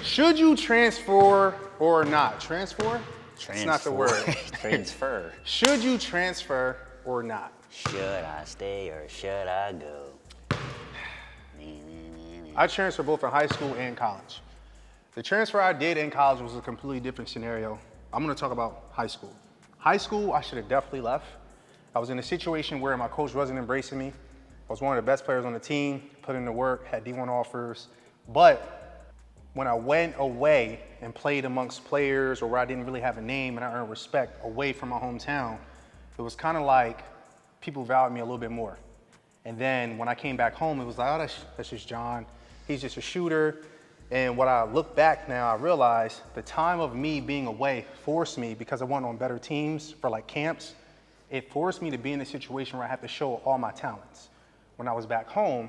Should you transfer or not? Transfer? That's not the word. Transfer. Should you transfer or not? Should I stay or should I go? I transferred both in high school and college. The transfer I did in college was a completely different scenario. I'm gonna talk about high school. High school, I should have definitely left. I was in a situation where my coach wasn't embracing me. I was one of the best players on the team, put in the work, had D1 offers. But when I went away and played amongst players or where I didn't really have a name and I earned respect away from my hometown, it was kind of like people valued me a little bit more. And then when I came back home, it was like, oh, that's just John. He's just a shooter. And when I look back now, I realize the time of me being away forced me, because I went on better teams for like camps, it forced me to be in a situation where I had to show all my talents. When I was back home,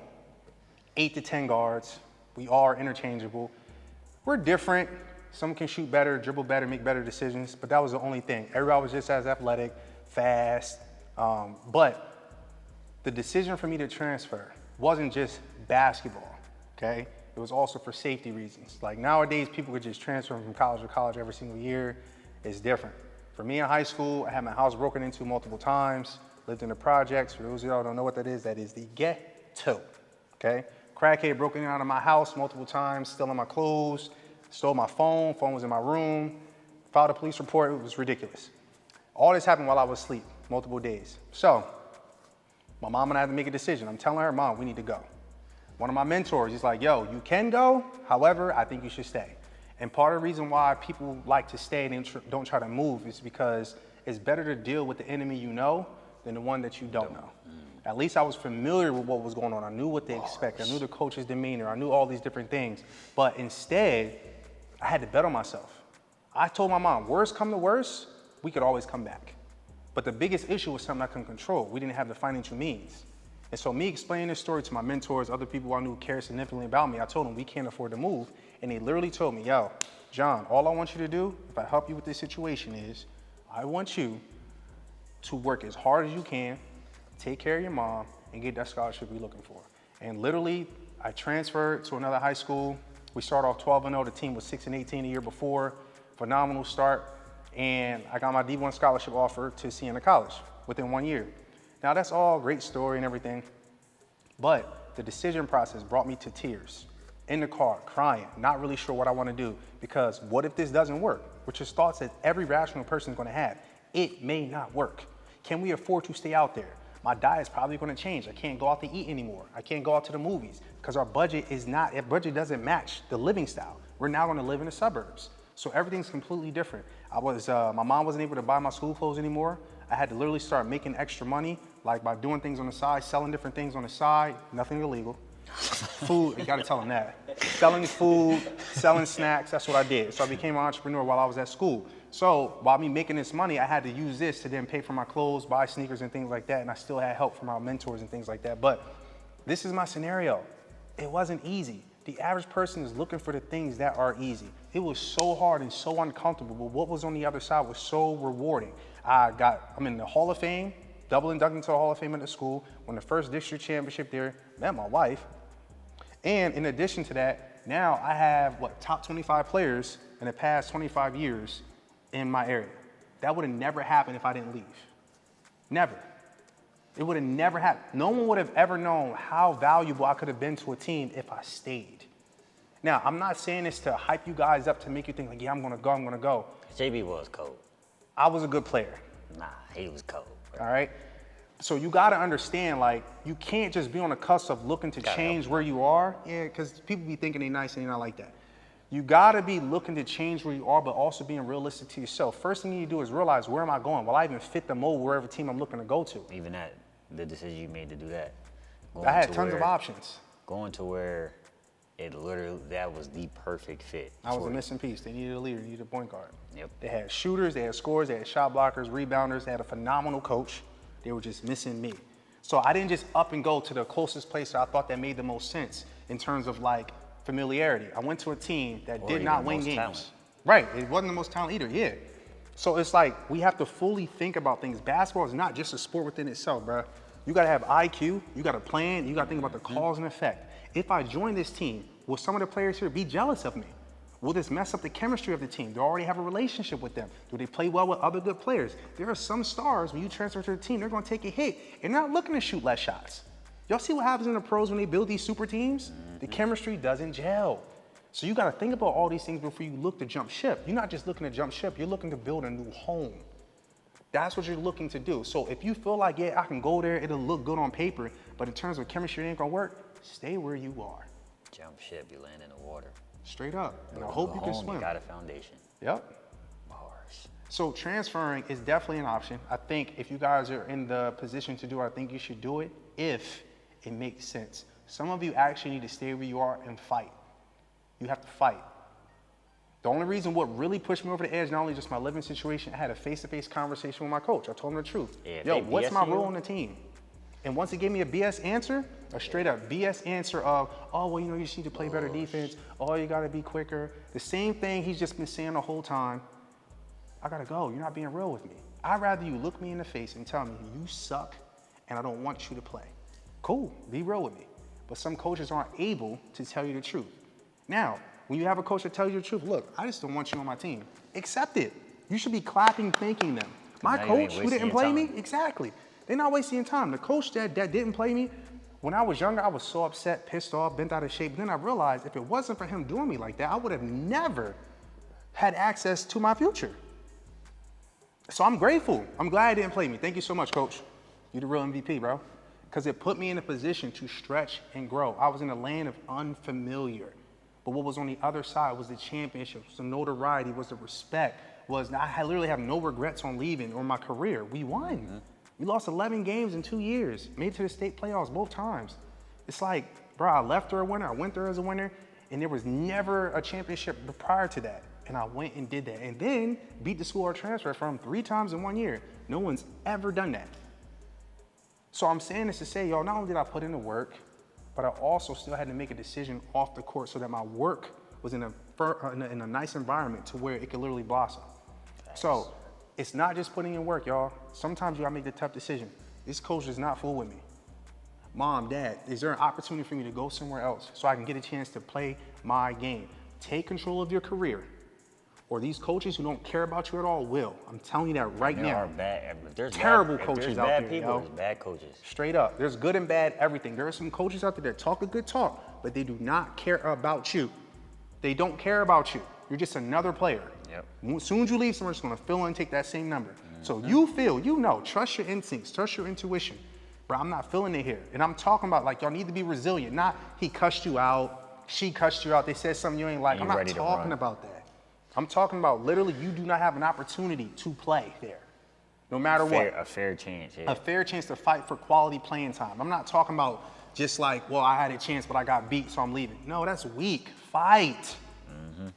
8 to 10 guards, we all are interchangeable. We're different. Some can shoot better, dribble better, make better decisions, but that was the only thing. Everybody was just as athletic, fast, but the decision for me to transfer wasn't just basketball, okay? It was also for safety reasons. Like nowadays, people could just transfer from college to college every single year. It's different. For me in high school, I had my house broken into multiple times, lived in the projects. For those of y'all who don't know what that is the ghetto, okay? Crackhead broke in out of my house multiple times, stealing my clothes, stole my phone was in my room, filed a police report, it was ridiculous. All this happened while I was asleep, multiple days. So, my mom and I had to make a decision. I'm telling her, Mom, we need to go. One of my mentors, he's like, yo, you can go, however, I think you should stay. And part of the reason why people like to stay and don't try to move is because it's better to deal with the enemy you know than the one that you don't know. At least I was familiar with what was going on. I knew what they expect. I knew the coach's demeanor. I knew all these different things. But instead, I had to bet on myself. I told my mom, worst come to worst, we could always come back. But the biggest issue was something I couldn't control. We didn't have the financial means. And so me explaining this story to my mentors, other people I knew cared significantly about me, I told them we can't afford to move. And they literally told me, yo, John, all I want you to do, if I help you with this situation is, I want you to work as hard as you can, take care of your mom, and get that scholarship you're looking for. And literally, I transferred to another high school. We started off 12-0. The team was 6-18 the year before. Phenomenal start. And I got my D1 scholarship offer to Siena College within 1 year. Now, that's all great story and everything, but the decision process brought me to tears. In the car, crying, not really sure what I want to do, because what if this doesn't work? Which is thoughts that every rational person is going to have. It may not work. Can we afford to stay out there? My diet's probably going to change. I can't go out to eat anymore. I can't go out to the movies because our budget doesn't match the living style. We're now going to live in the suburbs. So everything's completely different. My mom wasn't able to buy my school clothes anymore. I had to literally start making extra money, like by doing things on the side, selling different things on the side, nothing illegal. Food, you gotta tell them that. Selling food, selling snacks, that's what I did. So I became an entrepreneur while I was at school. So while me making this money, I had to use this to then pay for my clothes, buy sneakers and things like that, and I still had help from my mentors and things like that. But this is my scenario. It wasn't easy. The average person is looking for the things that are easy. It was so hard and so uncomfortable, but what was on the other side was so rewarding. I'm in the Hall of Fame, double inducted into the Hall of Fame at the school, won the first district championship there, met my wife. And in addition to that, now I have, top 25 players in the past 25 years in my area. That would have never happened if I didn't leave. Never. It would have never happened. No one would have ever known how valuable I could have been to a team if I stayed. Now, I'm not saying this to hype you guys up to make you think like, yeah, I'm gonna go. JB was cold. I was a good player. Nah, he was cold, bro. All right? So you gotta understand, like, you can't just be on the cusp of looking to change where you are. Yeah, because people be thinking they're nice and they're not like that. You gotta be looking to change where you are, but also being realistic to yourself. First thing you need to do is realize, where am I going? Will I even fit the mold wherever team I'm looking to go to? Even that, the decision you made to do that. I had tons of options. Going to where that was the perfect fit. I was a missing piece. They needed a leader, they needed a point guard. Yep. They had shooters, they had scorers, they had shot blockers, rebounders, they had a phenomenal coach. They were just missing me. So I didn't just up and go to the closest place that I thought that made the most sense in terms of like familiarity. I went to a team that did not win games. Talent. Right, it wasn't the most talent either, yeah. So it's like, we have to fully think about things. Basketball is not just a sport within itself, bro. You gotta have IQ, you gotta plan, you gotta think about the cause and effect. If I join this team, will some of the players here be jealous of me? Will this mess up the chemistry of the team? Do I already have a relationship with them? Do they play well with other good players? There are some stars, when you transfer to the team, they're gonna take a hit, and they're not looking to shoot less shots. Y'all see what happens in the pros when they build these super teams? The chemistry doesn't gel. So you gotta think about all these things before you look to jump ship. You're not just looking to jump ship, you're looking to build a new home. That's what you're looking to do. So if you feel like, yeah, I can go there, it'll look good on paper, but in terms of chemistry, it ain't gonna work, stay where you are. Jump ship, you land in the water. Straight up. And I Build hope a you can home, swim. You got a foundation. Yep. Bars. So transferring is definitely an option. I think if you guys are in the position to do it, I think you should do it if it makes sense. Some of you actually need to stay where you are and fight. You have to fight. The only reason what really pushed me over the edge, not only just my living situation, I had a face-to-face conversation with my coach. I told him the truth. Yeah, if Yo, they what's my BS you? role on the team? And once he gave me a BS answer, a straight up BS answer of, oh, well, you know, you just need to play better defense. Oh, you gotta be quicker. The same thing he's just been saying the whole time. I gotta go, you're not being real with me. I'd rather you look me in the face and tell me you suck and I don't want you to play. Cool, be real with me. But some coaches aren't able to tell you the truth. Now, when you have a coach that tells you the truth, look, I just don't want you on my team. Accept it. You should be clapping, thanking them. My Now you ain't coach who wasting didn't your play me, time. exactly. They're not wasting your time. The coach that didn't play me, when I was younger, I was so upset, pissed off, bent out of shape. Then I realized if it wasn't for him doing me like that, I would have never had access to my future. So I'm grateful. I'm glad he didn't play me. Thank you so much, coach. You're the real MVP, bro. Because it put me in a position to stretch and grow. I was in a land of unfamiliar. But what was on the other side was the championship, was the notoriety, was the respect, I literally have no regrets on leaving or my career. We won. Mm-hmm. We lost 11 games in 2 years, made it to the state playoffs both times. It's like, bro, I left there a winner, I went there as a winner, and there was never a championship prior to that. And I went and did that. And then beat the school I transferred from 3 times in 1 year. No one's ever done that. So I'm saying this to say, y'all, not only did I put in the work, but I also still had to make a decision off the court so that my work was in a nice environment to where it could literally blossom. So it's not just putting in work, y'all. Sometimes you gotta make the tough decision. This coach does not fool with me. Mom, dad, is there an opportunity for me to go somewhere else so I can get a chance to play my game? Take control of your career, or these coaches who don't care about you at all will. I'm telling you that right There now. are bad, if there's Terrible bad, coaches if there's out bad there, people, yo. there's bad coaches. Straight up. There's good and bad everything. There are some coaches out there that talk a good talk, but they do not care about you. They don't care about you. You're just another player. Yep. As soon as you leave, someone's gonna fill in and take that same number. So you feel, you know, trust your instincts, trust your intuition. Bro, I'm not feeling it here. And I'm talking about like, y'all need to be resilient. Not he cussed you out, she cussed you out, they said something you ain't like. And I'm you not ready to talking run. about that. I'm talking about literally you do not have an opportunity to play there. No matter what. A fair chance, yeah. A fair chance to fight for quality playing time. I'm not talking about just like, well, I had a chance, but I got beat, so I'm leaving. No, that's weak. Fight.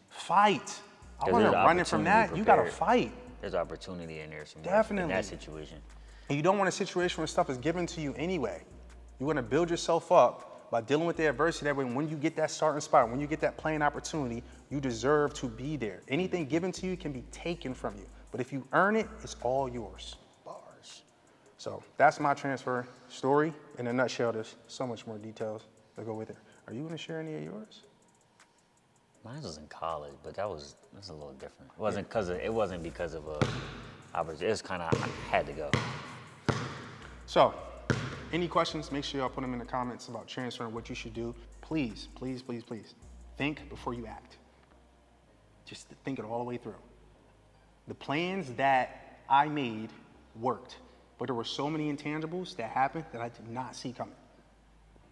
Fight. I 'Cause wasn't there's running from that. opportunity You gotta prepared. fight. There's opportunity in there somewhere Definitely. in that situation. And you don't want a situation where stuff is given to you anyway. You want to build yourself up by dealing with the adversity. That way, when you get that starting spot, when you get that playing opportunity, you deserve to be there. Anything given to you can be taken from you. But if you earn it, it's all yours. Bars. So that's my transfer story. In a nutshell, there's so much more details that go with it. Are you going to share any of yours? Mine was in college, but that's a little different. It wasn't because of it was kind of I had to go. So, any questions, make sure y'all put them in the comments about transfer and what you should do. Please, please, please, please, think before you act. Just think it all the way through. The plans that I made worked, but there were so many intangibles that happened that I did not see coming.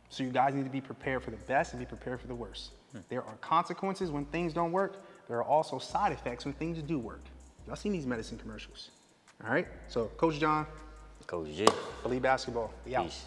So you guys need to be prepared for the best and be prepared for the worst. There are consequences when things don't work. There are also side effects when things do work. Y'all seen these medicine commercials. All right, so Coach John, Coach G. Believe Basketball, we out. Peace.